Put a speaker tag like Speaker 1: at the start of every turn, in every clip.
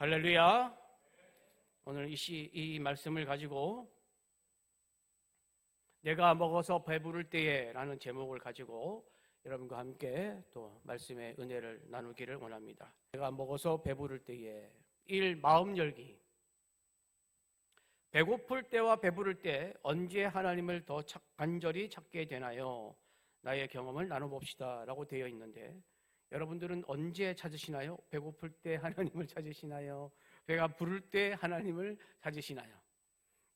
Speaker 1: 할렐루야. 오늘 이 말씀을 가지고 내가 먹어서 배부를 때에 라는 제목을 가지고 여러분과 함께 또 말씀의 은혜를 나누기를 원합니다. 내가 먹어서 배부를 때에 1. 마음 열기. 배고플 때와 배부를 때 언제 하나님을 더 간절히 찾게 되나요? 나의 경험을 나눠봅시다 라고 되어 있는데, 여러분들은 언제 찾으시나요? 배고플 때 하나님을 찾으시나요? 배가 부를 때 하나님을 찾으시나요?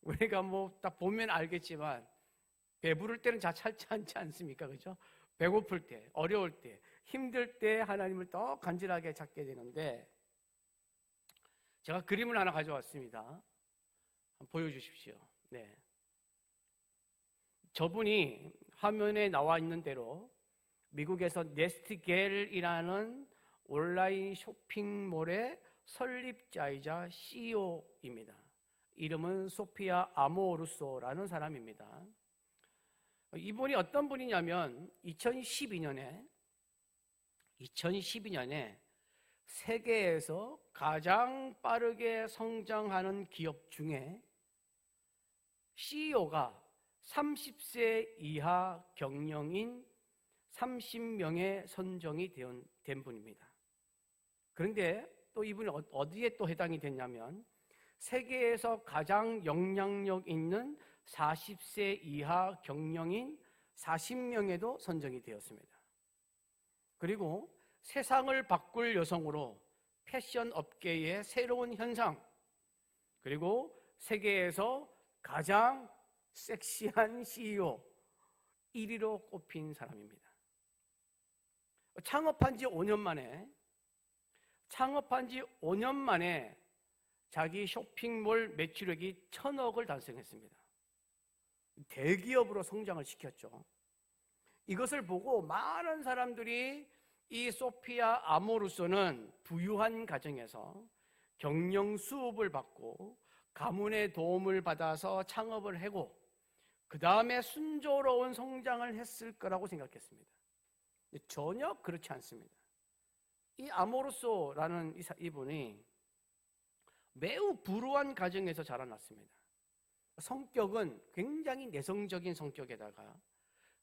Speaker 1: 우리가 딱 보면 알겠지만 배부를 때는 잘 찾지 않지 않습니까? 그죠? 배고플 때, 어려울 때, 힘들 때 하나님을 더 간절하게 찾게 되는데, 제가 그림을 하나 가져왔습니다. 한번 보여주십시오. 네. 저분이 화면에 나와 있는 대로 미국에서 네스트겔이라는 온라인 쇼핑몰의 설립자이자 CEO입니다. 이름은 소피아 아모루소라는 사람입니다. 이분이 어떤 분이냐면 2012년에 세계에서 가장 빠르게 성장하는 기업 중에 CEO가 30세 이하 경영인 30명에 선정이 된 분입니다. 그런데 또 이분이 어디에 또 해당이 됐냐면 세계에서 가장 영향력 있는 40세 이하 경영인 40명에도 선정이 되었습니다. 그리고 세상을 바꿀 여성으로 패션 업계의 새로운 현상, 그리고 세계에서 가장 섹시한 CEO 1위로 꼽힌 사람입니다. 창업한 지 5년 만에 자기 쇼핑몰 매출액이 1,000억을 달성했습니다. 대기업으로 성장을 시켰죠. 이것을 보고 많은 사람들이 이 소피아 아모루소는 부유한 가정에서 경영 수업을 받고 가문의 도움을 받아서 창업을 하고 그 다음에 순조로운 성장을 했을 거라고 생각했습니다. 전혀 그렇지 않습니다. 이 아모루소라는 이분이 매우 불우한 가정에서 자라났습니다. 성격은 굉장히 내성적인 성격에다가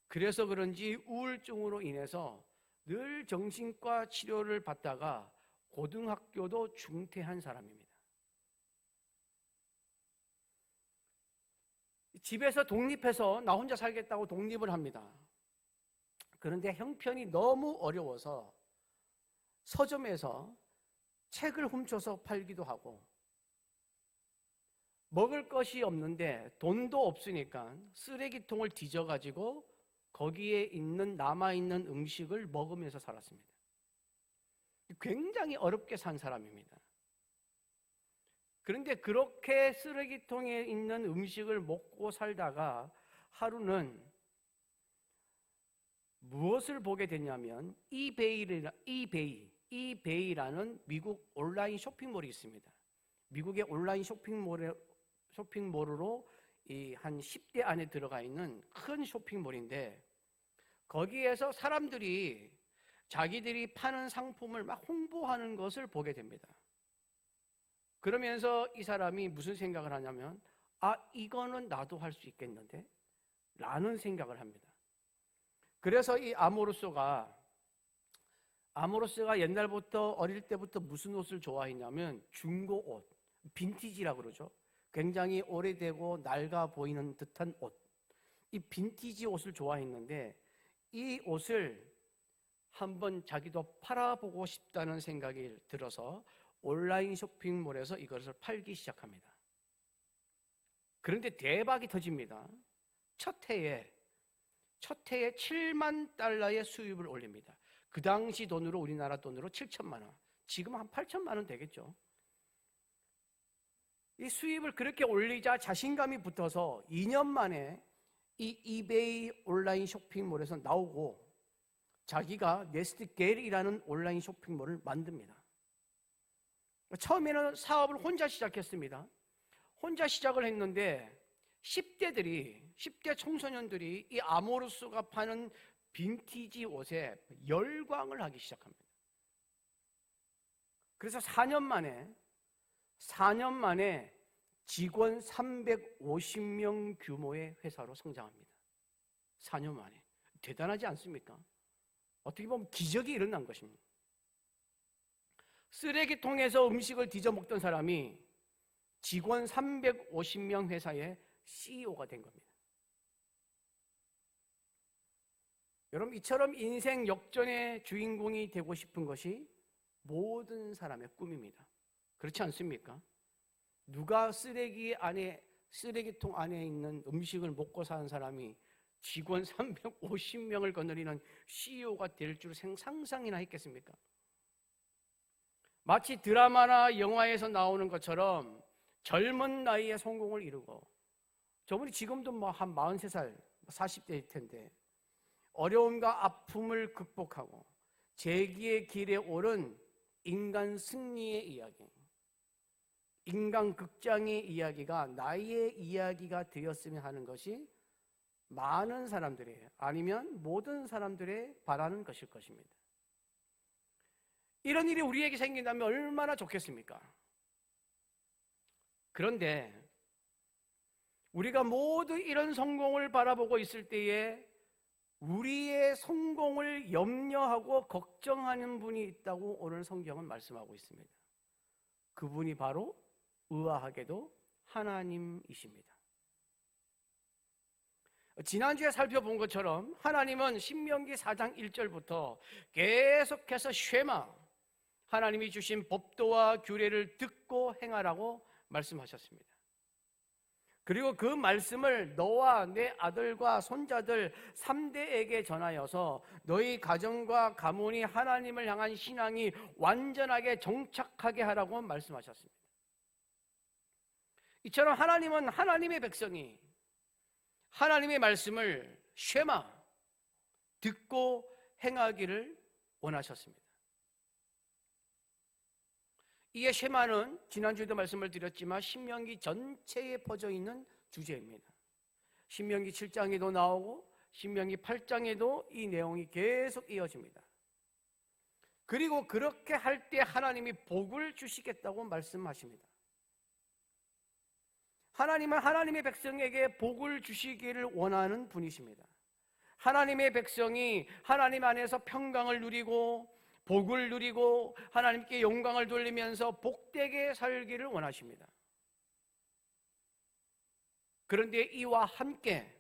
Speaker 1: 그래서 그런지 우울증으로 인해서 늘 정신과 치료를 받다가 고등학교도 중퇴한 사람입니다. 집에서 독립해서 나 혼자 살겠다고 독립을 합니다. 그런데 형편이 너무 어려워서 서점에서 책을 훔쳐서 팔기도 하고, 먹을 것이 없는데 돈도 없으니까 쓰레기통을 뒤져가지고 거기에 남아있는 음식을 먹으면서 살았습니다. 굉장히 어렵게 산 사람입니다. 그런데 그렇게 쓰레기통에 있는 음식을 먹고 살다가 하루는 무엇을 보게 됐냐면 이베이라는 미국 온라인 쇼핑몰이 있습니다. 미국의 온라인 쇼핑몰으로 한 10대 안에 들어가 있는 큰 쇼핑몰인데, 거기에서 사람들이 자기들이 파는 상품을 막 홍보하는 것을 보게 됩니다. 그러면서 이 사람이 무슨 생각을 하냐면, 이거는 나도 할 수 있겠는데? 라는 생각을 합니다. 그래서 이 아모루소가 옛날부터 어릴 때부터 무슨 옷을 좋아했냐면 중고 옷, 빈티지라고 그러죠. 굉장히 오래되고 낡아 보이는 듯한 옷, 이 빈티지 옷을 좋아했는데 이 옷을 한번 자기도 팔아보고 싶다는 생각이 들어서 온라인 쇼핑몰에서 이것을 팔기 시작합니다. 그런데 대박이 터집니다. 첫 해에 7만 달러의 수입을 올립니다. 그 당시 돈으로, 우리나라 돈으로 7천만 원, 지금 한 8천만 원 되겠죠. 이 수입을 그렇게 올리자 자신감이 붙어서 2년 만에 이 이베이 온라인 쇼핑몰에서 나오고 자기가 네스트겔이라는 온라인 쇼핑몰을 만듭니다. 처음에는 사업을 혼자 시작했습니다. 혼자 시작을 했는데 10대 청소년들이 이 아모루소가 파는 빈티지 옷에 열광을 하기 시작합니다. 그래서 4년 만에 4년 만에 직원 350명 규모의 회사로 성장합니다. 4년 만에. 대단하지 않습니까? 어떻게 보면 기적이 일어난 것입니다. 쓰레기통에서 음식을 뒤져 먹던 사람이 직원 350명 회사의 CEO가 된 겁니다. 여러분, 이처럼 인생 역전의 주인공이 되고 싶은 것이 모든 사람의 꿈입니다. 그렇지 않습니까? 누가 쓰레기통 안에 있는 음식을 먹고 사는 사람이 직원 350명을 거느리는 CEO가 될 줄 상상이나 했겠습니까? 마치 드라마나 영화에서 나오는 것처럼 젊은 나이에 성공을 이루고, 저분이 지금도 한 43살, 40대일 텐데 어려움과 아픔을 극복하고 재기의 길에 오른 인간 승리의 이야기, 인간 극장의 이야기가 나의 이야기가 되었으면 하는 것이 많은 사람들의, 아니면 모든 사람들의 바라는 것일 것입니다. 이런 일이 우리에게 생긴다면 얼마나 좋겠습니까? 그런데 우리가 모두 이런 성공을 바라보고 있을 때에 우리의 성공을 염려하고 걱정하는 분이 있다고 오늘 성경은 말씀하고 있습니다. 그분이 바로 의아하게도 하나님이십니다. 지난주에 살펴본 것처럼 하나님은 신명기 4장 1절부터 계속해서 쉐마, 하나님이 주신 법도와 규례를 듣고 행하라고 말씀하셨습니다. 그리고 그 말씀을 너와 내 아들과 손자들 3대에게 전하여서 너희 가정과 가문이 하나님을 향한 신앙이 완전하게 정착하게 하라고 말씀하셨습니다. 이처럼 하나님은 하나님의 백성이 하나님의 말씀을 쉐마, 듣고 행하기를 원하셨습니다. 이에 쉐마는 지난주에도 말씀을 드렸지만 신명기 전체에 퍼져 있는 주제입니다. 신명기 7장에도 나오고 신명기 8장에도 이 내용이 계속 이어집니다. 그리고 그렇게 할 때 하나님이 복을 주시겠다고 말씀하십니다. 하나님은 하나님의 백성에게 복을 주시기를 원하는 분이십니다. 하나님의 백성이 하나님 안에서 평강을 누리고 복을 누리고 하나님께 영광을 돌리면서 복되게 살기를 원하십니다. 그런데 이와 함께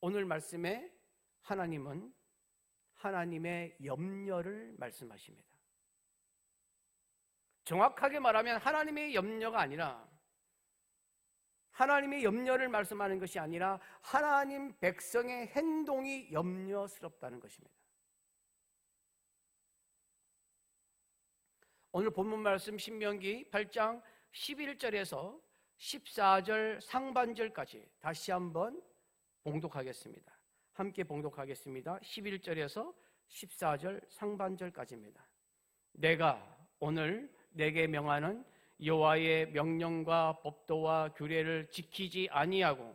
Speaker 1: 오늘 말씀에 하나님은 하나님의 염려를 말씀하십니다. 정확하게 말하면 하나님의 염려가 아니라, 하나님의 염려를 말씀하는 것이 아니라 하나님 백성의 행동이 염려스럽다는 것입니다. 오늘 본문 말씀 신명기 8장 11절에서 14절 상반절까지 다시 한번 봉독하겠습니다. 함께 봉독하겠습니다. 11절에서 14절 상반절까지입니다. 내가 오늘 내게 명하는 여호와의 명령과 법도와 규례를 지키지 아니하고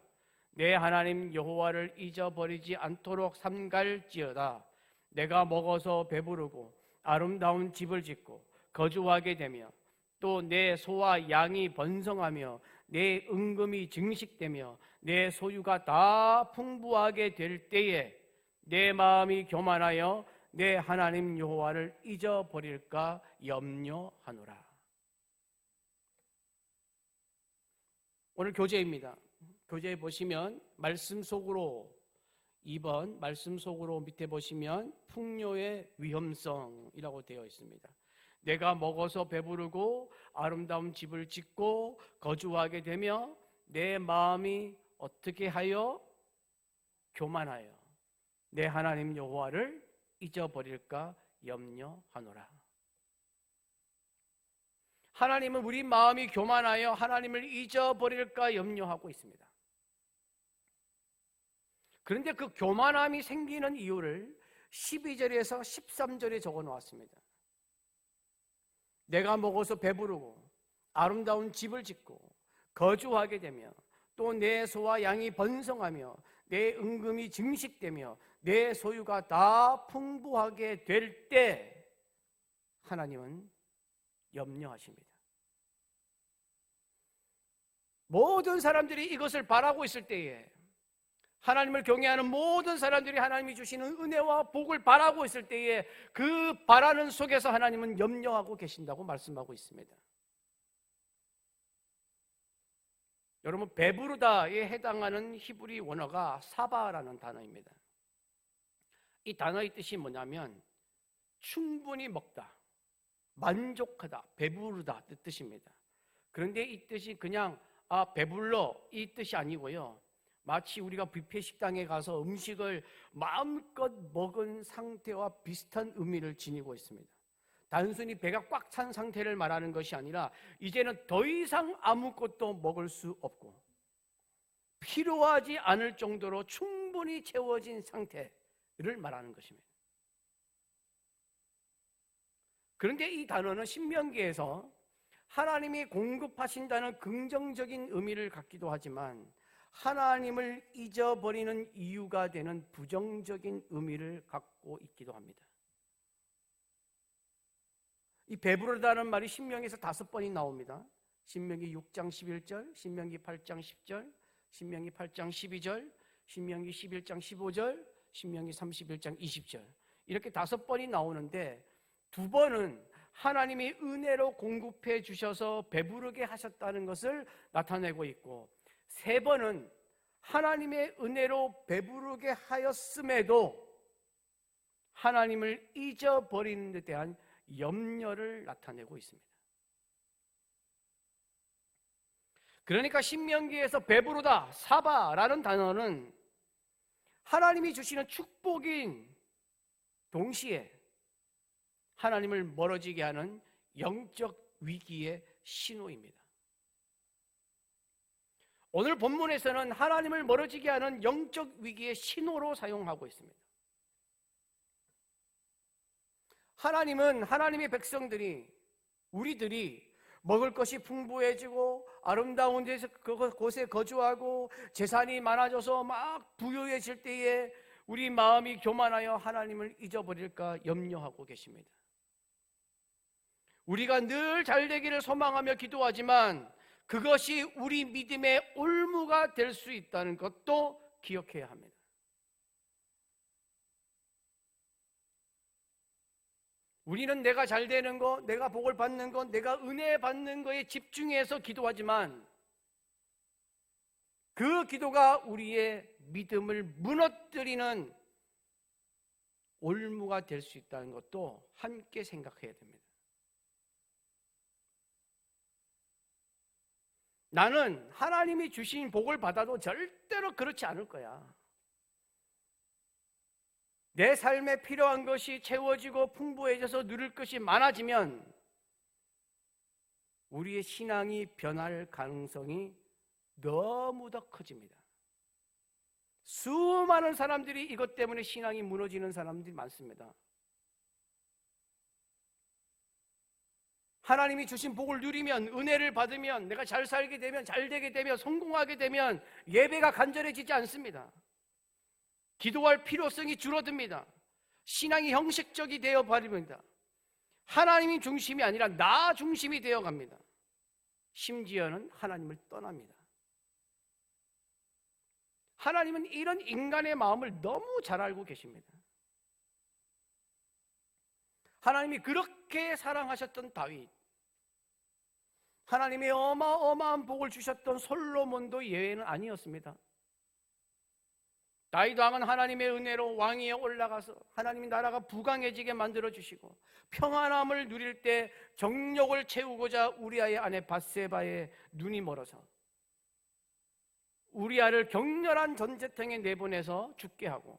Speaker 1: 내 하나님 여호와를 잊어버리지 않도록 삼갈지어다. 내가 먹어서 배부르고 아름다운 집을 짓고 거주하게 되며 또 내 소와 양이 번성하며 내 은금이 증식되며 내 소유가 다 풍부하게 될 때에 내 마음이 교만하여 내 하나님 여호와를 잊어버릴까 염려하노라. 오늘 교재입니다. 교재에 보시면 말씀 속으로 2번 말씀 속으로 밑에 보시면 풍요의 위험성이라고 되어 있습니다. 내가 먹어서 배부르고 아름다운 집을 짓고 거주하게 되며 내 마음이 어떻게 하여 교만하여 내 하나님 여호와를 잊어버릴까 염려하노라. 하나님은 우리 마음이 교만하여 하나님을 잊어버릴까 염려하고 있습니다. 그런데 그 교만함이 생기는 이유를 12절에서 13절에 적어 놓았습니다. 내가 먹어서 배부르고 아름다운 집을 짓고 거주하게 되며 또 내 소와 양이 번성하며 내 은금이 증식되며 내 소유가 다 풍부하게 될 때 하나님은 염려하십니다. 모든 사람들이 이것을 바라고 있을 때에, 하나님을 경외하는 모든 사람들이 하나님이 주시는 은혜와 복을 바라고 있을 때에 그 바라는 속에서 하나님은 염려하고 계신다고 말씀하고 있습니다. 여러분, 배부르다에 해당하는 히브리 원어가 사바라는 단어입니다. 이 단어의 뜻이 뭐냐면 충분히 먹다, 만족하다, 배부르다 뜻입니다. 그런데 이 뜻이 그냥 배불러 이 뜻이 아니고요, 마치 우리가 뷔페 식당에 가서 음식을 마음껏 먹은 상태와 비슷한 의미를 지니고 있습니다. 단순히 배가 꽉 찬 상태를 말하는 것이 아니라 이제는 더 이상 아무것도 먹을 수 없고 필요하지 않을 정도로 충분히 채워진 상태를 말하는 것입니다. 그런데 이 단어는 신명기에서 하나님이 공급하신다는 긍정적인 의미를 갖기도 하지만 하나님을 잊어버리는 이유가 되는 부정적인 의미를 갖고 있기도 합니다. 이 배부르다는 말이 신명기에서 5번이 나옵니다. 신명기 6장 11절, 신명기 8장 10절, 신명기 8장 12절, 신명기 11장 15절, 신명기 31장 20절, 이렇게 5번이 나오는데 2번은 하나님이 은혜로 공급해 주셔서 배부르게 하셨다는 것을 나타내고 있고, 3번은 하나님의 은혜로 배부르게 하였음에도 하나님을 잊어버리는 데 대한 염려를 나타내고 있습니다. 그러니까 신명기에서 배부르다, 사바라는 단어는 하나님이 주시는 축복인 동시에 하나님을 멀어지게 하는 영적 위기의 신호입니다. 오늘 본문에서는 하나님을 멀어지게 하는 영적 위기의 신호로 사용하고 있습니다. 하나님은 하나님의 백성들이, 우리들이 먹을 것이 풍부해지고 아름다운 곳에 거주하고 재산이 많아져서 막 부유해질 때에 우리 마음이 교만하여 하나님을 잊어버릴까 염려하고 계십니다. 우리가 늘 잘되기를 소망하며 기도하지만 그것이 우리 믿음의 올무가 될 수 있다는 것도 기억해야 합니다. 우리는 내가 잘 되는 것, 내가 복을 받는 것, 내가 은혜 받는 것에 집중해서 기도하지만 그 기도가 우리의 믿음을 무너뜨리는 올무가 될 수 있다는 것도 함께 생각해야 됩니다. 나는 하나님이 주신 복을 받아도 절대로 그렇지 않을 거야. 내 삶에 필요한 것이 채워지고 풍부해져서 누릴 것이 많아지면 우리의 신앙이 변할 가능성이 너무 더 커집니다. 수많은 사람들이 이것 때문에 신앙이 무너지는 사람들이 많습니다. 하나님이 주신 복을 누리면, 은혜를 받으면, 내가 잘 살게 되면, 잘 되게 되면, 성공하게 되면 예배가 간절해지지 않습니다. 기도할 필요성이 줄어듭니다. 신앙이 형식적이 되어버립니다. 하나님이 중심이 아니라 나 중심이 되어갑니다. 심지어는 하나님을 떠납니다. 하나님은 이런 인간의 마음을 너무 잘 알고 계십니다. 하나님이 그렇게 사랑하셨던 다윗, 하나님이 어마어마한 복을 주셨던 솔로몬도 예외는 아니었습니다. 다윗 왕은 하나님의 은혜로 왕위에 올라가서 하나님이 나라가 부강해지게 만들어주시고 평안함을 누릴 때 정욕을 채우고자 우리아의 아내 밧세바의 눈이 멀어서 우리아를 격렬한 전쟁터에 내보내서 죽게 하고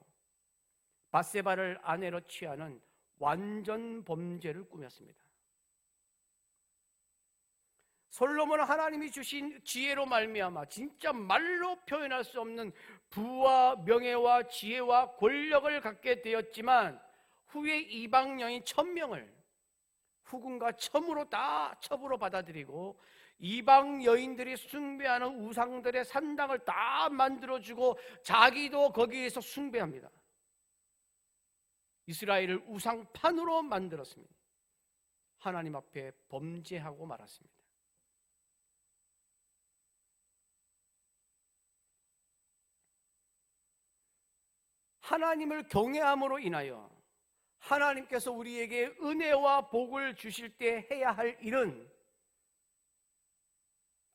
Speaker 1: 밧세바를 아내로 취하는 완전 범죄를 꾸몄습니다. 솔로몬은 하나님이 주신 지혜로 말미암아 진짜 말로 표현할 수 없는 부와 명예와 지혜와 권력을 갖게 되었지만 후에 이방 여인 1000명을 후궁과 첨으로 다 첩으로 받아들이고 이방 여인들이 숭배하는 우상들의 산당을 다 만들어주고 자기도 거기에서 숭배합니다. 이스라엘을 우상판으로 만들었습니다. 하나님 앞에 범죄하고 말았습니다. 하나님을 경외함으로 인하여 하나님께서 우리에게 은혜와 복을 주실 때 해야 할 일은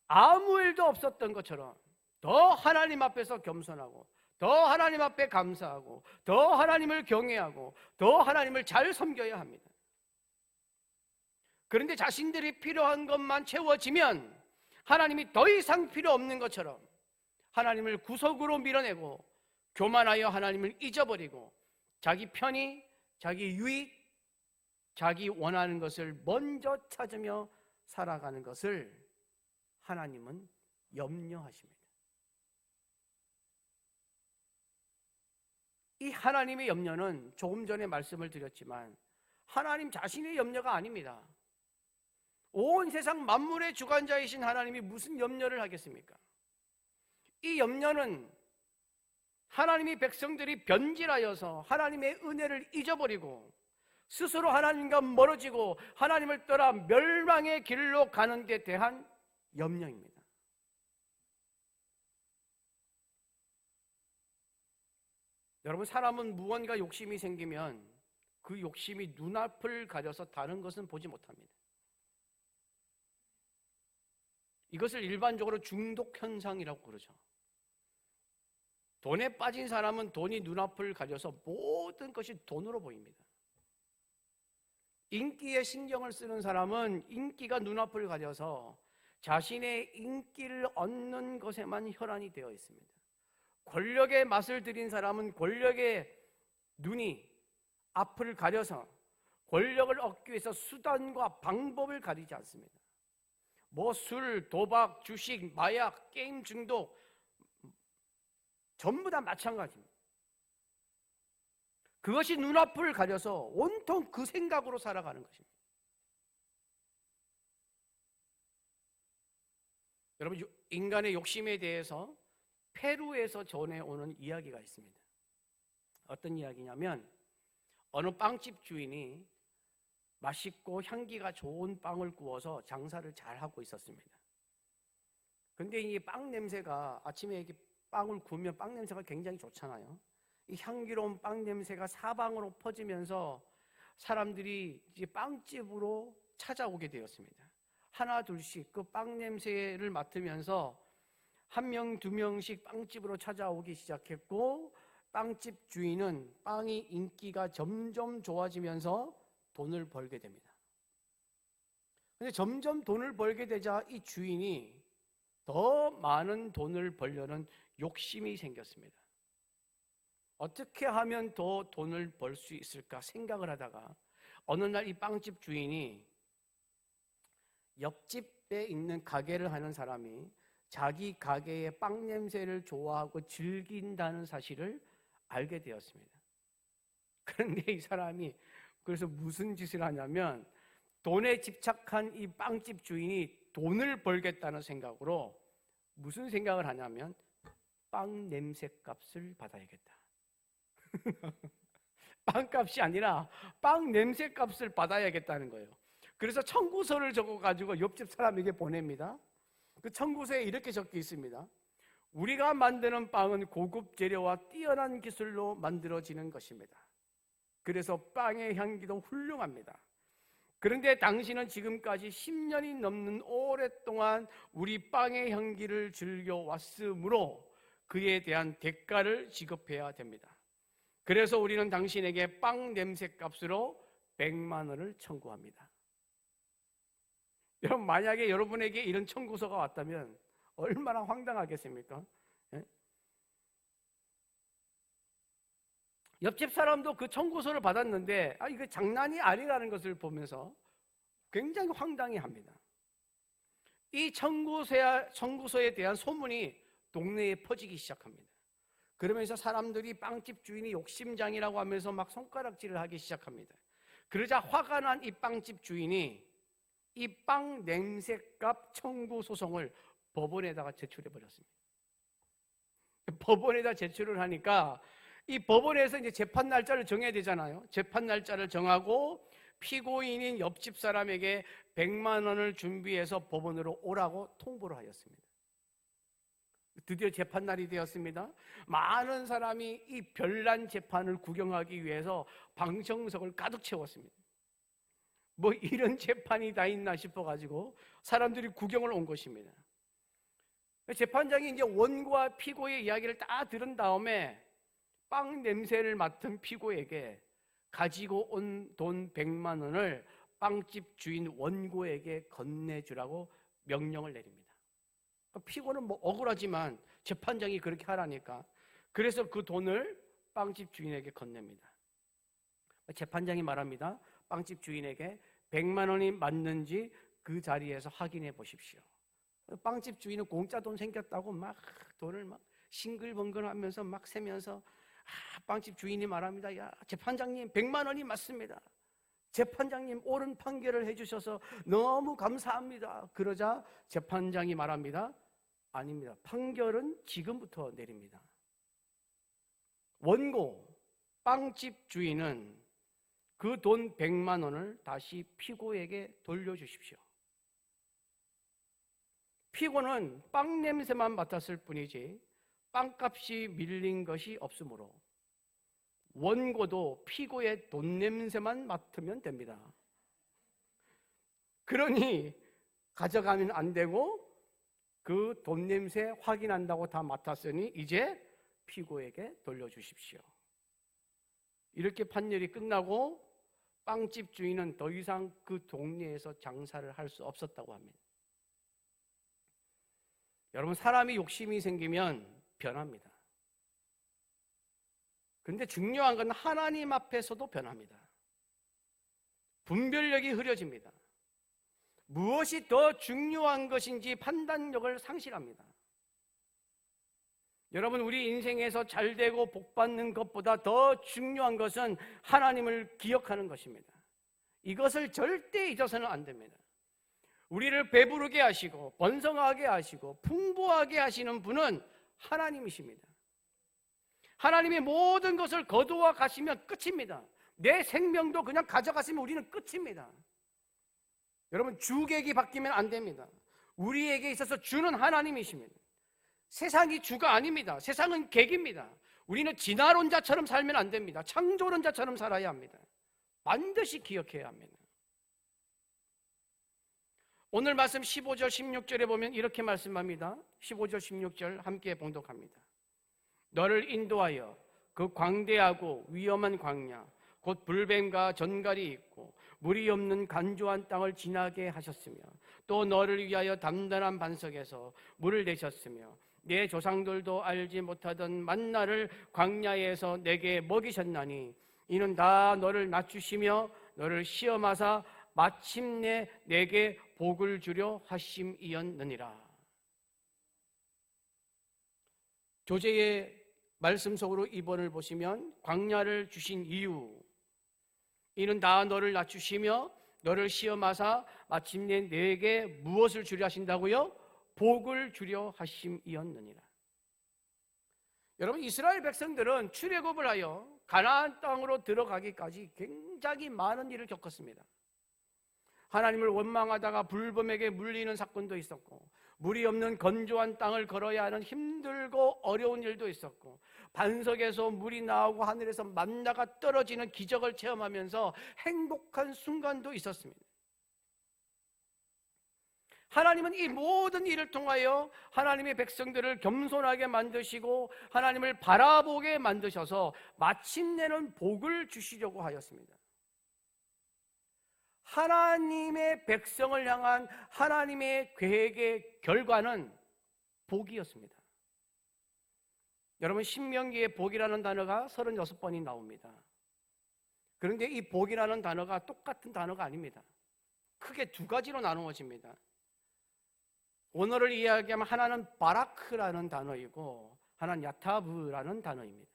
Speaker 1: 아무 일도 없었던 것처럼 더 하나님 앞에서 겸손하고, 더 하나님 앞에 감사하고, 더 하나님을 경외하고, 더 하나님을 잘 섬겨야 합니다. 그런데 자신들이 필요한 것만 채워지면 하나님이 더 이상 필요 없는 것처럼 하나님을 구석으로 밀어내고 교만하여 하나님을 잊어버리고 자기 편의, 자기 유익, 자기 원하는 것을 먼저 찾으며 살아가는 것을 하나님은 염려하십니다. 이 하나님의 염려는 조금 전에 말씀을 드렸지만 하나님 자신의 염려가 아닙니다. 온 세상 만물의 주관자이신 하나님이 무슨 염려를 하겠습니까? 이 염려는 하나님이 백성들이 변질하여서 하나님의 은혜를 잊어버리고 스스로 하나님과 멀어지고 하나님을 떠나 멸망의 길로 가는 데 대한 염려입니다. 여러분, 사람은 무언가 욕심이 생기면 그 욕심이 눈앞을 가려서 다른 것은 보지 못합니다. 이것을 일반적으로 중독 현상이라고 그러죠. 돈에 빠진 사람은 돈이 눈앞을 가려서 모든 것이 돈으로 보입니다. 인기에 신경을 쓰는 사람은 인기가 눈앞을 가려서 자신의 인기를 얻는 것에만 혈안이 되어 있습니다. 권력의 맛을 들인 사람은 권력의 눈이 앞을 가려서 권력을 얻기 위해서 수단과 방법을 가리지 않습니다. 뭐 술, 도박, 주식, 마약, 게임 중독 전부 다 마찬가지입니다. 그것이 눈앞을 가려서 온통 그 생각으로 살아가는 것입니다. 여러분, 인간의 욕심에 대해서 페루에서 전해오는 이야기가 있습니다. 어떤 이야기냐면 어느 빵집 주인이 맛있고 향기가 좋은 빵을 구워서 장사를 잘 하고 있었습니다. 근데 이 빵 냄새가 아침에 이렇게 빵을 구우면 빵 냄새가 굉장히 좋잖아요. 이 향기로운 빵 냄새가 사방으로 퍼지면서 사람들이 이제 빵집으로 찾아오게 되었습니다. 하나 둘씩 그 빵 냄새를 맡으면서 한 명, 두 명씩 빵집으로 찾아오기 시작했고 빵집 주인은 빵이 인기가 점점 좋아지면서 돈을 벌게 됩니다. 근데 점점 돈을 벌게 되자 이 주인이 더 많은 돈을 벌려는 욕심이 생겼습니다. 어떻게 하면 더 돈을 벌 수 있을까 생각을 하다가 어느 날 이 빵집 주인이 옆집에 있는 가게를 하는 사람이 자기 가게의 빵 냄새를 좋아하고 즐긴다는 사실을 알게 되었습니다. 그런데 이 사람이 그래서 무슨 짓을 하냐면 돈에 집착한 이 빵집 주인이 돈을 벌겠다는 생각으로 무슨 생각을 하냐면 빵 냄새 값을 받아야겠다. 빵값이 아니라 빵 냄새 값을 받아야겠다는 거예요. 그래서 청구서를 적어가지고 옆집 사람에게 보냅니다. 그 청구서에 이렇게 적혀 있습니다. 우리가 만드는 빵은 고급 재료와 뛰어난 기술로 만들어지는 것입니다. 그래서 빵의 향기도 훌륭합니다. 그런데 당신은 지금까지 10년이 넘는 오랫동안 우리 빵의 향기를 즐겨왔으므로 그에 대한 대가를 지급해야 됩니다. 그래서 우리는 당신에게 빵 냄새 값으로 100만 원을 청구합니다. 여러분, 만약에 여러분에게 이런 청구서가 왔다면 얼마나 황당하겠습니까? 예? 옆집 사람도 그 청구서를 받았는데 이거 장난이 아니라는 것을 보면서 굉장히 황당해합니다. 이 청구서에 대한 소문이 동네에 퍼지기 시작합니다. 그러면서 사람들이 빵집 주인이 욕심장이라고 하면서 막 손가락질을 하기 시작합니다. 그러자 화가 난 이 빵집 주인이 이 빵 냄새값 청구 소송을 법원에다가 제출해 버렸습니다. 법원에다 제출을 하니까 이 법원에서 이제 재판 날짜를 정해야 되잖아요. 재판 날짜를 정하고 피고인인 옆집 사람에게 100만 원을 준비해서 법원으로 오라고 통보를 하였습니다. 드디어 재판날이 되었습니다. 많은 사람이 이 별난 재판을 구경하기 위해서 방청석을 가득 채웠습니다. 뭐 이런 재판이 다 있나 싶어가지고 사람들이 구경을 온 것입니다. 재판장이 이제 원고와 피고의 이야기를 다 들은 다음에 빵 냄새를 맡은 피고에게 가지고 온 돈 100만 원을 빵집 주인 원고에게 건네주라고 명령을 내립니다. 피고는 뭐 억울하지만 재판장이 그렇게 하라니까, 그래서 그 돈을 빵집 주인에게 건넵니다. 재판장이 말합니다. 빵집 주인에게 100만 원이 맞는지 그 자리에서 확인해 보십시오. 빵집 주인은 공짜 돈 생겼다고 막 돈을 막 싱글벙글하면서 막 세면서 빵집 주인이 말합니다. 야, 재판장님 100만 원이 맞습니다. 재판장님 옳은 판결을 해주셔서 너무 감사합니다. 그러자 재판장이 말합니다. 아닙니다. 판결은 지금부터 내립니다. 원고 빵집 주인은 그 돈 100만 원을 다시 피고에게 돌려주십시오. 피고는 빵 냄새만 맡았을 뿐이지 빵값이 밀린 것이 없으므로 원고도 피고의 돈 냄새만 맡으면 됩니다. 그러니 가져가면 안 되고 그 돈 냄새 확인한다고 다 맡았으니 이제 피고에게 돌려주십시오. 이렇게 판결이 끝나고 빵집 주인은 더 이상 그 동네에서 장사를 할 수 없었다고 합니다. 여러분, 사람이 욕심이 생기면 변합니다. 그런데 중요한 건 하나님 앞에서도 변합니다. 분별력이 흐려집니다. 무엇이 더 중요한 것인지 판단력을 상실합니다. 여러분, 우리 인생에서 잘되고 복받는 것보다 더 중요한 것은 하나님을 기억하는 것입니다. 이것을 절대 잊어서는 안 됩니다. 우리를 배부르게 하시고 번성하게 하시고 풍부하게 하시는 분은 하나님이십니다. 하나님이 모든 것을 거두어 가시면 끝입니다. 내 생명도 그냥 가져가시면 우리는 끝입니다. 여러분, 주객이 바뀌면 안 됩니다. 우리에게 있어서 주는 하나님이십니다. 세상이 주가 아닙니다. 세상은 객입니다. 우리는 진화론자처럼 살면 안 됩니다. 창조론자처럼 살아야 합니다. 반드시 기억해야 합니다. 오늘 말씀 15절 16절에 보면 이렇게 말씀합니다. 15절 16절 함께 봉독합니다. 너를 인도하여 그 광대하고 위험한 광야 곧 불뱀과 전갈이 있고 물이 없는 간조한 땅을 지나게 하셨으며 또 너를 위하여 단단한 반석에서 물을 내셨으며 내 조상들도 알지 못하던 만나를 광야에서 내게 먹이셨나니 이는 다 너를 낮추시며 너를 시험하사 마침내 내게 복을 주려 하심이었느니라. 교재의 말씀 속으로 2번을 보시면 광야를 주신 이유, 이는 다 너를 낮추시며 너를 시험하사 마침내 내게 무엇을 주려 하신다고요? 복을 주려 하심이었느니라. 여러분, 이스라엘 백성들은 출애굽을 하여 가나안 땅으로 들어가기까지 굉장히 많은 일을 겪었습니다. 하나님을 원망하다가 불뱀에게 물리는 사건도 있었고, 물이 없는 건조한 땅을 걸어야 하는 힘들고 어려운 일도 있었고, 반석에서 물이 나오고 하늘에서 만나가 떨어지는 기적을 체험하면서 행복한 순간도 있었습니다. 하나님은 이 모든 일을 통하여 하나님의 백성들을 겸손하게 만드시고 하나님을 바라보게 만드셔서 마침내는 복을 주시려고 하였습니다. 하나님의 백성을 향한 하나님의 계획의 결과는 복이었습니다. 여러분, 신명기에 복이라는 단어가 36번이 나옵니다. 그런데 이 복이라는 단어가 똑같은 단어가 아닙니다. 크게 두 가지로 나누어집니다. 원어를 이야기하면 하나는 바라크라는 단어이고 하나는 야타브라는 단어입니다.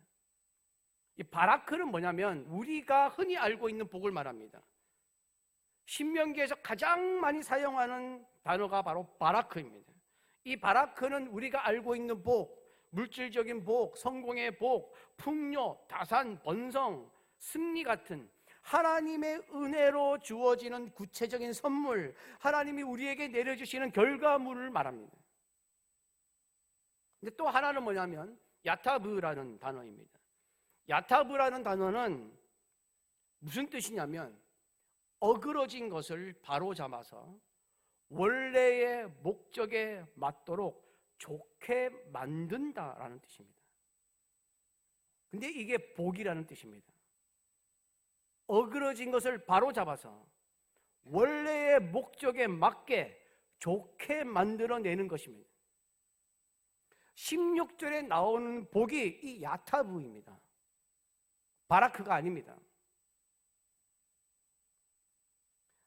Speaker 1: 이 바라크는 뭐냐면 우리가 흔히 알고 있는 복을 말합니다. 신명기에서 가장 많이 사용하는 단어가 바로 바라크입니다. 이 바라크는 우리가 알고 있는 복, 물질적인 복, 성공의 복, 풍요, 다산, 번성, 승리 같은 하나님의 은혜로 주어지는 구체적인 선물, 하나님이 우리에게 내려주시는 결과물을 말합니다. 근데 또 하나는 뭐냐면 야타브라는 단어입니다. 야타브라는 단어는 무슨 뜻이냐면 어그러진 것을 바로잡아서 원래의 목적에 맞도록 좋게 만든다라는 뜻입니다. 근데 이게 복이라는 뜻입니다. 어그러진 것을 바로잡아서 원래의 목적에 맞게 좋게 만들어내는 것입니다. 16절에 나오는 복이 이 야타브입니다. 바라크가 아닙니다.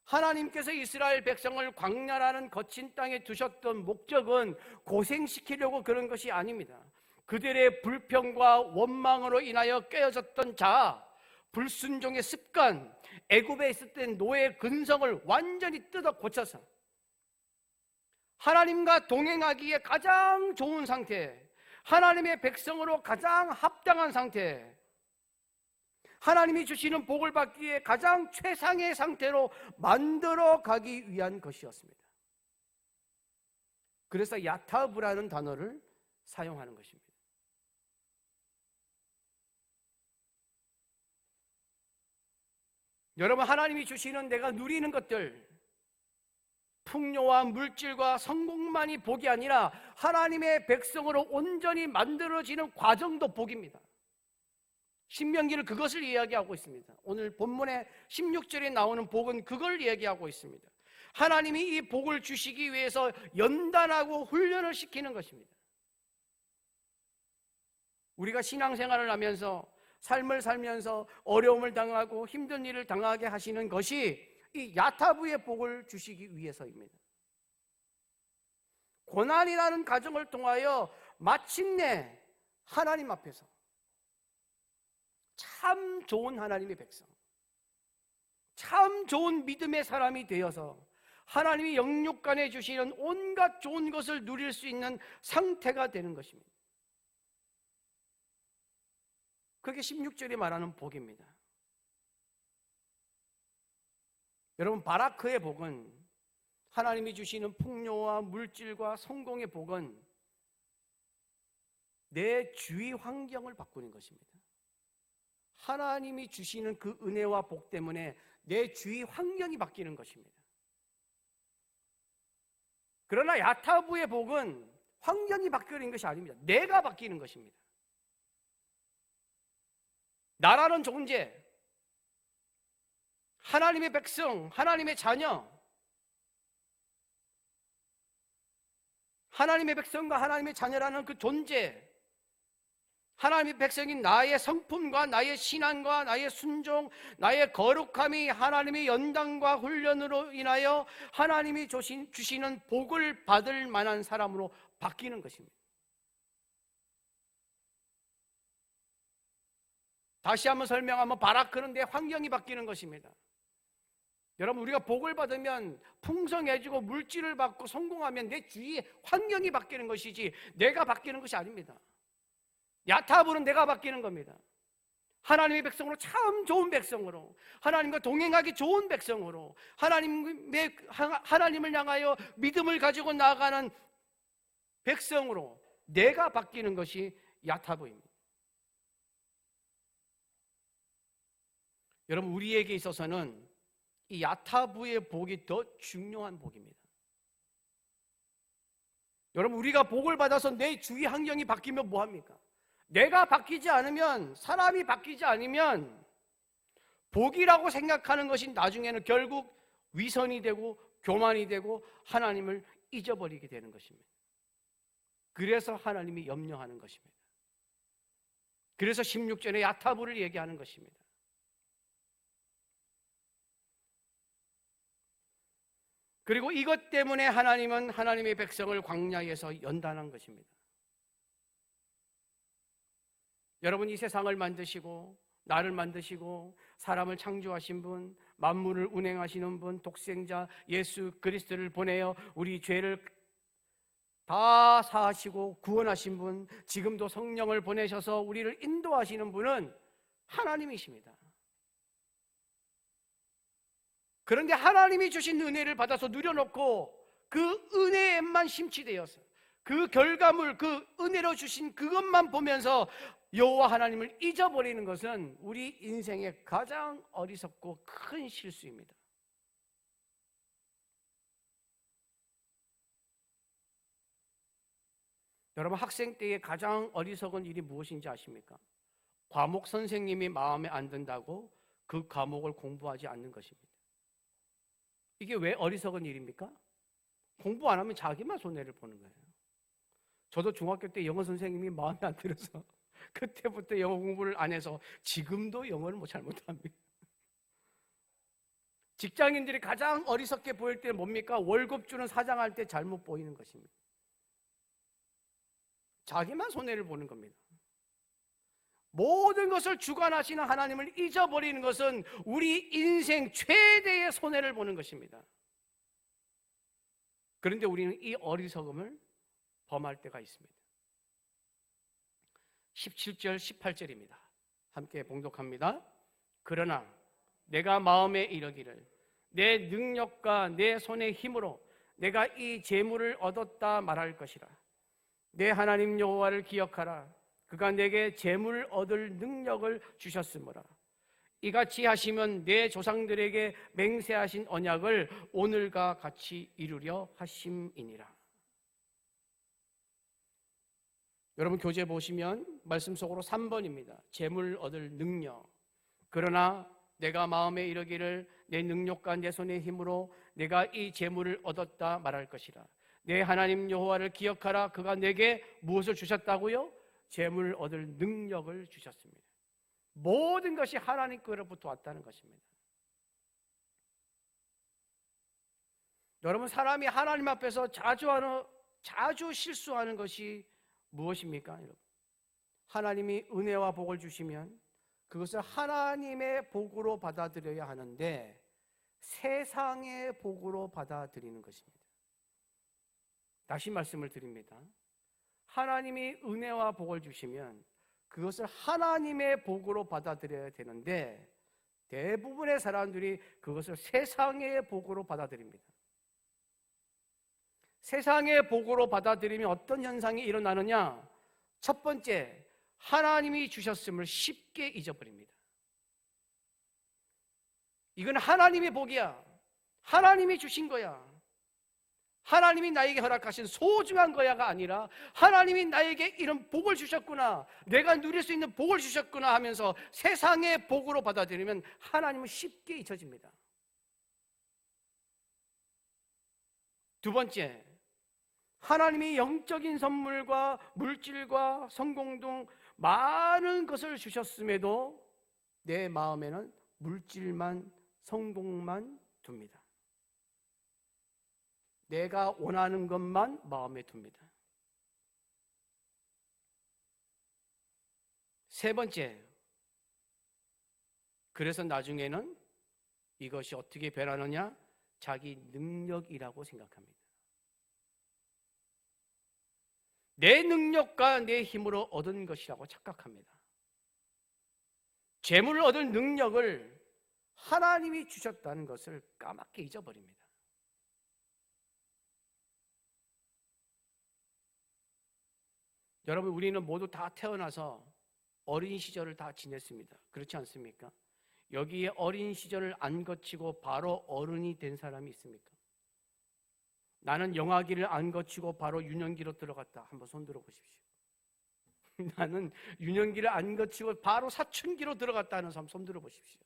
Speaker 1: 하나님께서 이스라엘 백성을 광야라는 거친 땅에 두셨던 목적은 고생시키려고 그런 것이 아닙니다. 그들의 불평과 원망으로 인하여 깨어졌던 자아, 불순종의 습관, 애굽에 있을 때 노예 근성을 완전히 뜯어 고쳐서 하나님과 동행하기에 가장 좋은 상태, 하나님의 백성으로 가장 합당한 상태, 하나님이 주시는 복을 받기에 가장 최상의 상태로 만들어 가기 위한 것이었습니다. 그래서 야타브라는 단어를 사용하는 것입니다. 여러분, 하나님이 주시는 내가 누리는 것들, 풍요와 물질과 성공만이 복이 아니라 하나님의 백성으로 온전히 만들어지는 과정도 복입니다. 신명기는 그것을 이야기하고 있습니다. 오늘 본문의 16절에 나오는 복은 그걸 이야기하고 있습니다. 하나님이 이 복을 주시기 위해서 연단하고 훈련을 시키는 것입니다. 우리가 신앙생활을 하면서 삶을 살면서 어려움을 당하고 힘든 일을 당하게 하시는 것이 이 야타브의 복을 주시기 위해서입니다. 고난이라는 과정을 통하여 마침내 하나님 앞에서 참 좋은 하나님의 백성, 참 좋은 믿음의 사람이 되어서 하나님이 영육간에 주시는 온갖 좋은 것을 누릴 수 있는 상태가 되는 것입니다. 그게 16절이 말하는 복입니다. 여러분, 바라크의 복은, 하나님이 주시는 풍요와 물질과 성공의 복은 내 주위 환경을 바꾸는 것입니다. 하나님이 주시는 그 은혜와 복 때문에 내 주위 환경이 바뀌는 것입니다. 그러나 야타브의 복은 환경이 바뀌는 것이 아닙니다. 내가 바뀌는 것입니다. 나라는 존재, 하나님의 백성, 하나님의 자녀, 하나님의 백성과 하나님의 자녀라는 그 존재, 하나님의 백성인 나의 성품과 나의 신앙과 나의 순종, 나의 거룩함이 하나님의 연단과 훈련으로 인하여 하나님이 주시는 복을 받을 만한 사람으로 바뀌는 것입니다. 다시 한번 설명하면 바라크는 내 환경이 바뀌는 것입니다. 여러분, 우리가 복을 받으면 풍성해지고 물질을 받고 성공하면 내 주위의 환경이 바뀌는 것이지 내가 바뀌는 것이 아닙니다. 야타브는 내가 바뀌는 겁니다. 하나님의 백성으로 참 좋은 백성으로, 하나님과 동행하기 좋은 백성으로, 하나님을 향하여 믿음을 가지고 나아가는 백성으로 내가 바뀌는 것이 야타브입니다. 여러분, 우리에게 있어서는 이 야타브의 복이 더 중요한 복입니다. 여러분, 우리가 복을 받아서 내 주위 환경이 바뀌면 뭐합니까? 내가 바뀌지 않으면, 사람이 바뀌지 않으면 복이라고 생각하는 것이 나중에는 결국 위선이 되고 교만이 되고 하나님을 잊어버리게 되는 것입니다. 그래서 하나님이 염려하는 것입니다. 그래서 16절에 야타브를 얘기하는 것입니다. 그리고 이것 때문에 하나님은 하나님의 백성을 광야에서 연단한 것입니다. 여러분, 이 세상을 만드시고 나를 만드시고 사람을 창조하신 분, 만물을 운행하시는 분, 독생자 예수 그리스도를 보내어 우리 죄를 다 사하시고 구원하신 분, 지금도 성령을 보내셔서 우리를 인도하시는 분은 하나님이십니다. 그런데 하나님이 주신 은혜를 받아서 누려놓고 그 은혜에만 심취되어서, 그 결과물, 그 은혜로 주신 그것만 보면서 여호와 하나님을 잊어버리는 것은 우리 인생의 가장 어리석고 큰 실수입니다. 여러분, 학생 때의 가장 어리석은 일이 무엇인지 아십니까? 과목 선생님이 마음에 안 든다고 그 과목을 공부하지 않는 것입니다. 이게 왜 어리석은 일입니까? 공부 안 하면 자기만 손해를 보는 거예요. 저도 중학교 때 영어 선생님이 마음에 안 들어서 그때부터 영어 공부를 안 해서 지금도 영어를 잘 못합니다. 직장인들이 가장 어리석게 보일 때는 뭡니까? 월급 주는 사장할 때 잘못 보이는 것입니다. 자기만 손해를 보는 겁니다. 모든 것을 주관하시는 하나님을 잊어버리는 것은 우리 인생 최대의 손해를 보는 것입니다. 그런데 우리는 이 어리석음을 범할 때가 있습니다. 17절 18절입니다. 함께 봉독합니다. 그러나 내가 마음에 이르기를 내 능력과 내 손의 힘으로 내가 이 재물을 얻었다 말할 것이라. 내 하나님 여호와를 기억하라. 그가 내게 재물을 얻을 능력을 주셨으므라. 이같이 하시면 내 조상들에게 맹세하신 언약을 오늘과 같이 이루려 하심이니라. 여러분, 교재 보시면 말씀 속으로 3번입니다. 재물 얻을 능력. 그러나 내가 마음에 이르기를 내 능력과 내 손의 힘으로 내가 이 재물을 얻었다 말할 것이라. 내 하나님 여호와를 기억하라. 그가 내게 무엇을 주셨다고요? 재물을 얻을 능력을 주셨습니다. 모든 것이 하나님 거로부터 왔다는 것입니다. 여러분, 사람이 하나님 앞에서 자주 실수하는 것이 무엇입니까? 여러분, 하나님이 은혜와 복을 주시면 그것을 하나님의 복으로 받아들여야 하는데 세상의 복으로 받아들이는 것입니다. 다시 말씀을 드립니다. 하나님이 은혜와 복을 주시면 그것을 하나님의 복으로 받아들여야 되는데 대부분의 사람들이 그것을 세상의 복으로 받아들입니다. 세상의 복으로 받아들이면 어떤 현상이 일어나느냐? 첫 번째, 하나님이 주셨음을 쉽게 잊어버립니다. 이건 하나님의 복이야. 하나님이 주신 거야. 하나님이 나에게 허락하신 소중한 거야가 아니라 하나님이 나에게 이런 복을 주셨구나, 내가 누릴 수 있는 복을 주셨구나 하면서 세상의 복으로 받아들이면 하나님은 쉽게 잊혀집니다. 두 번째, 하나님이 영적인 선물과 물질과 성공 등 많은 것을 주셨음에도 내 마음에는 물질만, 성공만 둡니다. 내가 원하는 것만 마음에 둡니다. 세 번째, 그래서 나중에는 이것이 어떻게 변하느냐? 자기 능력이라고 생각합니다. 내 능력과 내 힘으로 얻은 것이라고 착각합니다. 재물을 얻을 능력을 하나님이 주셨다는 것을 까맣게 잊어버립니다. 여러분, 우리는 모두 다 태어나서 어린 시절을 다 지냈습니다. 그렇지 않습니까? 여기에 어린 시절을 안 거치고 바로 어른이 된 사람이 있습니까? 나는 영아기를 안 거치고 바로 유년기로 들어갔다. 한번 손 들어보십시오. 나는 유년기를 안 거치고 바로 사춘기로 들어갔다 하는 사람 손 들어보십시오.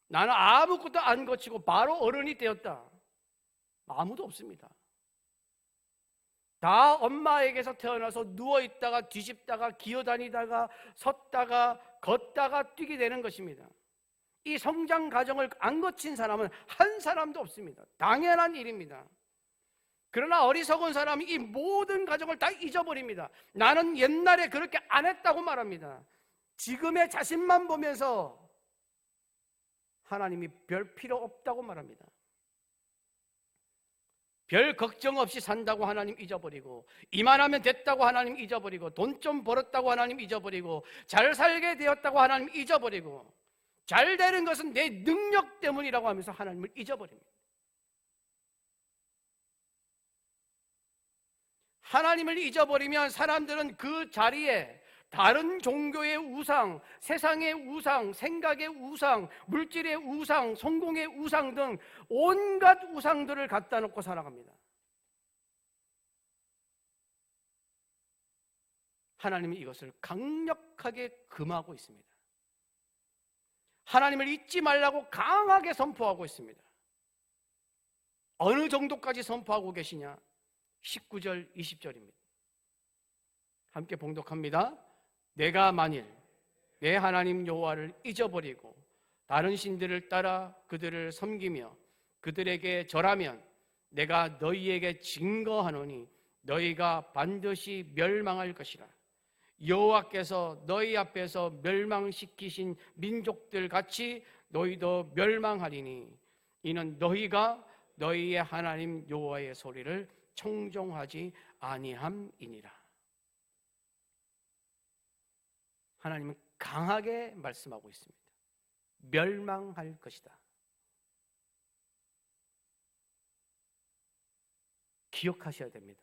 Speaker 1: 나는 아무것도 안 거치고 바로 어른이 되었다. 아무도 없습니다. 다 엄마에게서 태어나서 누워있다가 뒤집다가 기어다니다가 섰다가 걷다가 뛰게 되는 것입니다. 이 성장 과정을 안 거친 사람은 한 사람도 없습니다. 당연한 일입니다. 그러나 어리석은 사람이 이 모든 과정을 다 잊어버립니다. 나는 옛날에 그렇게 안 했다고 말합니다. 지금의 자신만 보면서 하나님이 별 필요 없다고 말합니다. 별 걱정 없이 산다고 하나님 잊어버리고, 이만하면 됐다고 하나님 잊어버리고, 돈 좀 벌었다고 하나님 잊어버리고, 잘 살게 되었다고 하나님 잊어버리고, 잘 되는 것은 내 능력 때문이라고 하면서 하나님을 잊어버립니다. 하나님을 잊어버리면 사람들은 그 자리에 다른 종교의 우상, 세상의 우상, 생각의 우상, 물질의 우상, 성공의 우상 등 온갖 우상들을 갖다 놓고 살아갑니다. 하나님은 이것을 강력하게 금하고 있습니다. 하나님을 잊지 말라고 강하게 선포하고 있습니다. 어느 정도까지 선포하고 계시냐? 19절, 20절입니다. 함께 봉독합니다. 내가 만일 내 하나님 여호와를 잊어버리고 다른 신들을 따라 그들을 섬기며 그들에게 절하면 내가 너희에게 증거하노니 너희가 반드시 멸망할 것이라. 여호와께서 너희 앞에서 멸망시키신 민족들 같이 너희도 멸망하리니 이는 너희가 너희의 하나님 여호와의 소리를 청종하지 아니함이니라. 하나님은 강하게 말씀하고 있습니다. 멸망할 것이다. 기억하셔야 됩니다.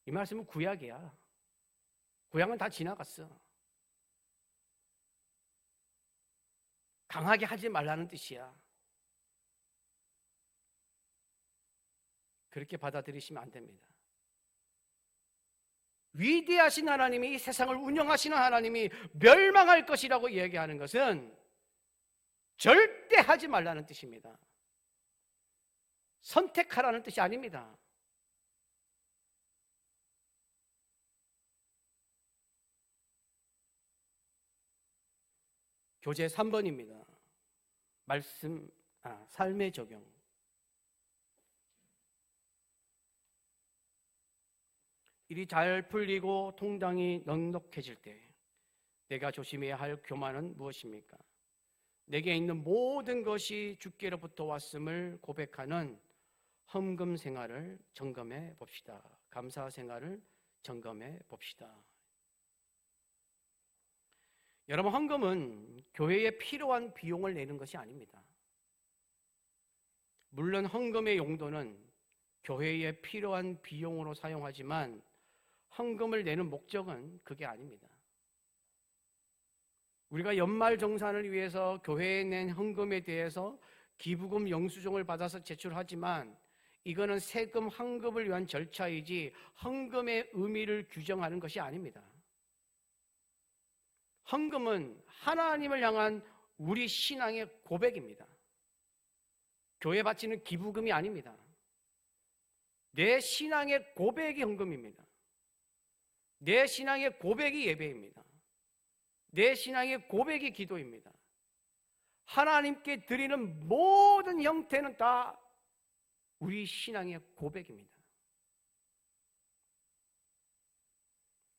Speaker 1: 이 말씀은 구약이야. 구약은 다 지나갔어. 강하게 하지 말라는 뜻이야. 그렇게 받아들이시면 안 됩니다. 위대하신 하나님이, 이 세상을 운영하시는 하나님이 멸망할 것이라고 얘기하는 것은 절대 하지 말라는 뜻입니다. 선택하라는 뜻이 아닙니다. 교재 3번입니다. 삶의 적용. 일이 잘 풀리고 통장이 넉넉해질 때 내가 조심해야 할 교만은 무엇입니까? 내게 있는 모든 것이 주께로부터 왔음을 고백하는 헌금 생활을 점검해 봅시다. 감사 생활을 점검해 봅시다. 여러분, 헌금은 교회에 필요한 비용을 내는 것이 아닙니다. 물론 헌금의 용도는 교회에 필요한 비용으로 사용하지만 헌금을 내는 목적은 그게 아닙니다. 우리가 연말정산을 위해서 교회에 낸 헌금에 대해서 기부금 영수증을 받아서 제출하지만 이거는 세금 환급을 위한 절차이지 헌금의 의미를 규정하는 것이 아닙니다. 헌금은 하나님을 향한 우리 신앙의 고백입니다. 교회 바치는 기부금이 아닙니다. 내 신앙의 고백이 헌금입니다. 내 신앙의 고백이 예배입니다. 내 신앙의 고백이 기도입니다. 하나님께 드리는 모든 형태는 다 우리 신앙의 고백입니다.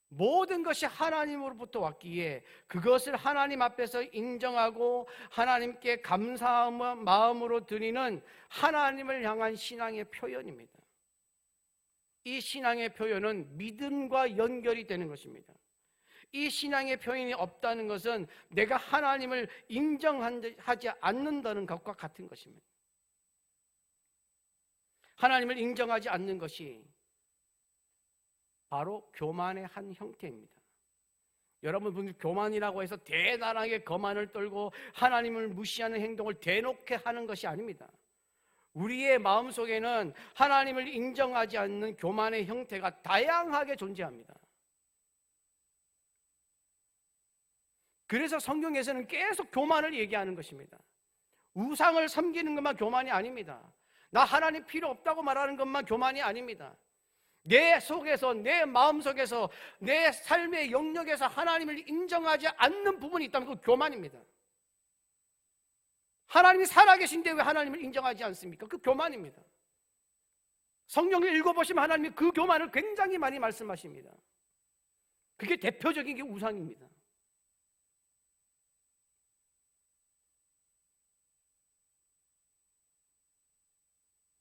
Speaker 1: 모든 것이 하나님으로부터 왔기에 그것을 하나님 앞에서 인정하고 하나님께 감사한 마음으로 드리는 하나님을 향한 신앙의 표현입니다. 이 신앙의 표현은 믿음과 연결이 되는 것입니다. 이 신앙의 표현이 없다는 것은 내가 하나님을 인정하지 않는다는 것과 같은 것입니다. 하나님을 인정하지 않는 것이 바로 교만의 한 형태입니다. 여러분, 교만이라고 해서 대단하게 거만을 떨고 하나님을 무시하는 행동을 대놓게 하는 것이 아닙니다. 우리의 마음속에는 하나님을 인정하지 않는 교만의 형태가 다양하게 존재합니다. 그래서 성경에서는 계속 교만을 얘기하는 것입니다. 우상을 섬기는 것만 교만이 아닙니다. 나 하나님 필요 없다고 말하는 것만 교만이 아닙니다. 내 속에서, 내 마음속에서, 내 삶의 영역에서 하나님을 인정하지 않는 부분이 있다면 그건 교만입니다. 하나님이 살아계신데 왜 하나님을 인정하지 않습니까? 그 교만입니다. 성경을 읽어보시면 하나님이 그 교만을 굉장히 많이 말씀하십니다. 그게 대표적인 게 우상입니다.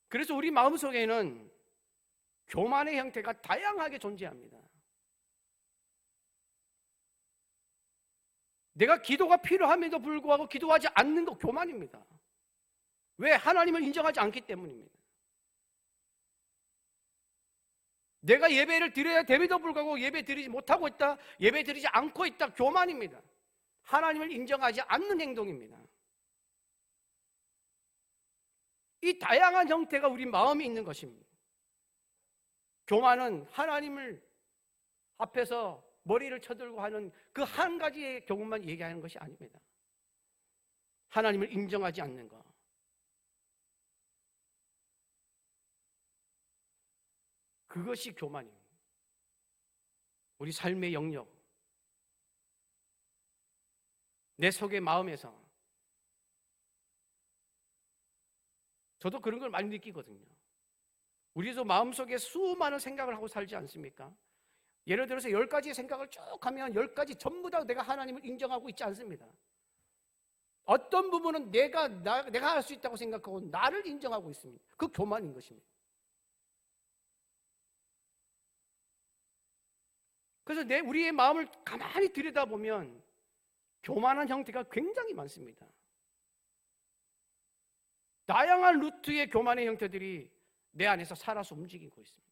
Speaker 1: 그래서 우리 마음속에는 교만의 형태가 다양하게 존재합니다. 내가 기도가 필요함에도 불구하고 기도하지 않는 거 교만입니다. 왜? 하나님을 인정하지 않기 때문입니다. 내가 예배를 드려야 됨에도 불구하고 예배 드리지 못하고 있다, 예배 드리지 않고 있다, 교만입니다. 하나님을 인정하지 않는 행동입니다. 이 다양한 형태가 우리 마음에 있는 것입니다. 교만은 하나님을 앞에서 머리를 쳐들고 하는 그 한 가지의 경우만 얘기하는 것이 아닙니다. 하나님을 인정하지 않는 것, 그것이 교만입니다. 우리 삶의 영역, 내 속의 마음에서 저도 그런 걸 많이 느끼거든요. 우리도 마음속에 수많은 생각을 하고 살지 않습니까? 예를 들어서 10가지의 생각을 쭉 하면 10가지 전부 다 내가 하나님을 인정하고 있지 않습니다. 어떤 부분은 내가 할 수 있다고 생각하고 나를 인정하고 있습니다. 그 교만인 것입니다. 그래서 우리의 마음을 가만히 들여다보면 교만한 형태가 굉장히 많습니다. 다양한 루트의 교만의 형태들이 내 안에서 살아서 움직이고 있습니다.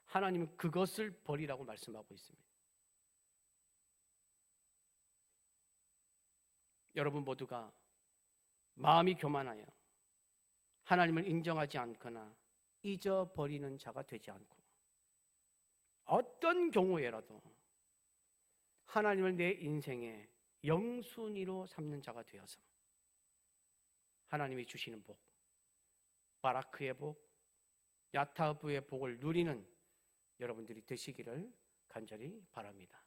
Speaker 1: 하나님은 그것을 버리라고 말씀하고 있습니다. 여러분 모두가 마음이 교만하여 하나님을 인정하지 않거나 잊어버리는 자가 되지 않고 어떤 경우에라도 하나님을 내 인생의 영순위로 삼는 자가 되어서 하나님이 주시는 복, 바라크의 복, 야타브의 복을 누리는 여러분들이 되시기를 간절히 바랍니다.